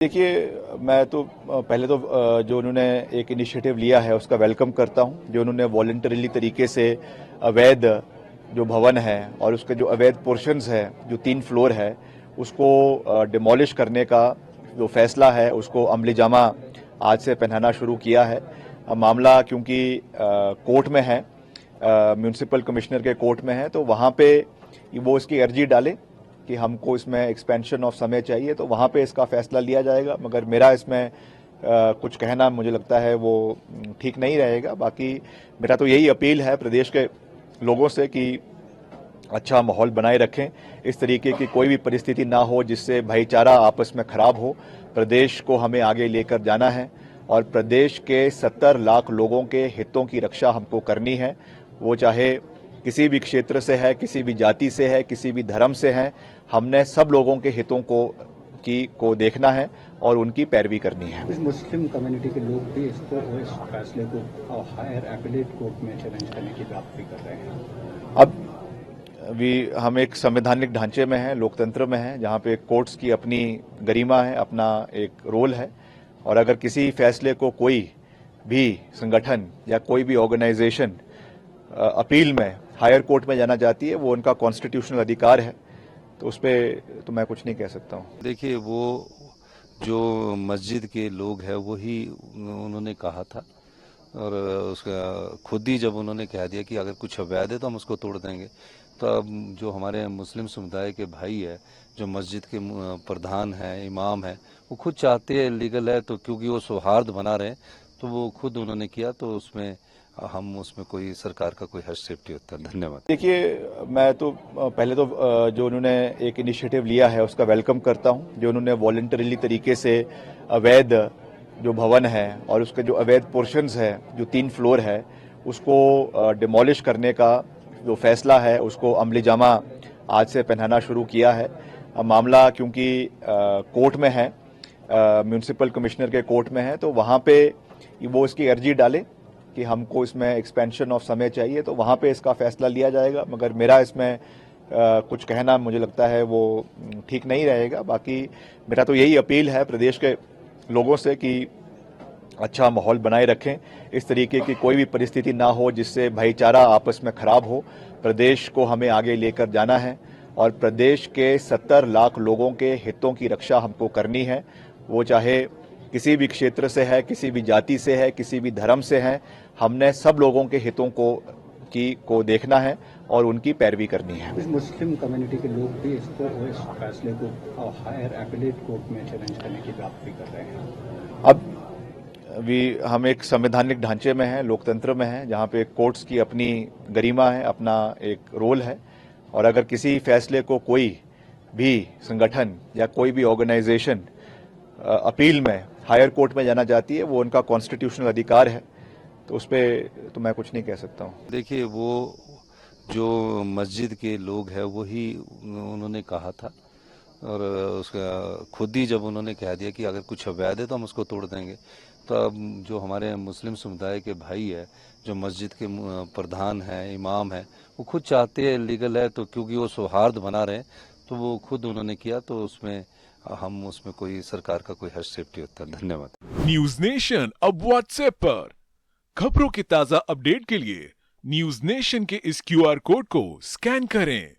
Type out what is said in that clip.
देखिए, मैं तो पहले तो जो उन्होंने एक इनिशिएटिव लिया है उसका वेलकम करता हूं। जो उन्होंने वॉलंटरीली तरीके से अवैध जो भवन है और उसके जो अवैध पोर्शंस है, जो 3 फ्लोर है, उसको डिमोलिश करने का जो फैसला है उसको अमली जामा आज से पहनाना शुरू किया है। मामला क्योंकि कोर्ट में है, म्यूनिसिपल कमिश्नर के कोर्ट में है, तो वहाँ पे वो इसकी अर्जी डाले कि हमको इसमें एक्सपेंशन ऑफ समय चाहिए, तो वहाँ पे इसका फैसला लिया जाएगा। मगर मेरा इसमें कुछ कहना मुझे लगता है वो ठीक नहीं रहेगा। बाकी मेरा तो यही अपील है प्रदेश के लोगों से कि अच्छा माहौल बनाए रखें, इस तरीके की कोई भी परिस्थिति ना हो जिससे भाईचारा आपस में खराब हो। प्रदेश को हमें आगे लेकर जाना है और प्रदेश के 70 लाख लोगों के हितों की रक्षा हमको करनी है। वो चाहे किसी भी क्षेत्र से है, किसी भी जाति से है, किसी भी धर्म से है, हमने सब लोगों के हितों को देखना है और उनकी पैरवी करनी है। मुस्लिम कम्युनिटी के लोग भी इस फैसले को हायर एपेलेट कोर्ट में चैलेंज करने की बात भी कर रहे हैं। अब हम एक संवैधानिक ढांचे में हैं, लोकतंत्र में हैं, जहां पे कोर्ट्स की अपनी गरिमा है, अपना एक रोल है, और अगर किसी फैसले को कोई भी संगठन या कोई भी ऑर्गेनाइजेशन अपील में हायर कोर्ट में जाना चाहती है, वो उनका कॉन्स्टिट्यूशनल अधिकार है, तो उस पर तो मैं कुछ नहीं कह सकता हूँ। देखिए, वो जो मस्जिद के लोग हैं वही उन्होंने कहा था, और उसका खुद ही जब उन्होंने कह दिया कि अगर कुछ अवैध है तो हम उसको तोड़ देंगे, तो अब जो हमारे मुस्लिम समुदाय के भाई है, जो मस्जिद के प्रधान हैं, इमाम हैं, वो खुद चाहते हैं लीगल है तो, क्योंकि वो सौहार्द बना रहे, तो वो खुद उन्होंने किया, तो उसमें हम उसमें कोई सरकार का कोई हस्तक्षेप नहीं होता। धन्यवाद। देखिए, मैं तो पहले तो जो उन्होंने एक इनिशिएटिव लिया है उसका वेलकम करता हूं। जो उन्होंने वॉलंटरीली तरीके से अवैध जो भवन है और उसके जो अवैध पोर्शंस है, जो 3 फ्लोर है, उसको डिमोलिश करने का जो फैसला है उसको अमली जामा आज से पहनाना शुरू किया है। मामला क्योंकि कोर्ट में है, म्यूनिसिपल कमिश्नर के कोर्ट में है, तो वहाँ पे वो इसकी अर्जी डाले कि हमको इसमें एक्सपेंशन ऑफ समय चाहिए, तो वहाँ पे इसका फैसला लिया जाएगा। मगर मेरा इसमें कुछ कहना मुझे लगता है वो ठीक नहीं रहेगा। बाकी मेरा तो यही अपील है प्रदेश के लोगों से कि अच्छा माहौल बनाए रखें, इस तरीके की कोई भी परिस्थिति ना हो जिससे भाईचारा आपस में खराब हो। प्रदेश को हमें आगे लेकर जाना है और प्रदेश के 70 लाख लोगों के हितों की रक्षा हमको करनी है। वो चाहे किसी भी क्षेत्र से है, किसी भी जाति से है, किसी भी धर्म से है, हमने सब लोगों के हितों को देखना है और उनकी पैरवी करनी है। मुस्लिम कम्युनिटी के लोग भी इस फैसले को हायर एपेलेट कोर्ट में चैलेंज करने की बात भी कर रहे हैं। अब हम एक संवैधानिक ढांचे में हैं, लोकतंत्र में हैं, जहां पे कोर्ट्स की अपनी गरिमा है, अपना एक रोल है, और अगर किसी फैसले को कोई भी संगठन या कोई भी ऑर्गेनाइजेशन अपील में हायर कोर्ट में जाना चाहती है, वो उनका कॉन्स्टिट्यूशनल अधिकार है, तो उस पर तो मैं कुछ नहीं कह सकता हूँ। देखिए, वो जो मस्जिद के लोग हैं वही उन्होंने कहा था, और उसका खुद ही जब उन्होंने कह दिया कि अगर कुछ अवैध है तो हम उसको तोड़ देंगे, तो अब जो हमारे मुस्लिम समुदाय के भाई है, जो मस्जिद के प्रधान हैं, इमाम हैं, वो खुद चाहते हैं लीगल है तो, क्योंकि वो सौहार्द बना रहे, तो वो खुद उन्होंने किया, तो उसमें हम उसमें कोई सरकार का कोई हस्तक्षेप नहीं होता। धन्यवाद। न्यूज नेशन अब व्हाट्सएप पर खबरों के ताजा अपडेट के लिए न्यूज नेशन के इस क्यूआर कोड को स्कैन करें।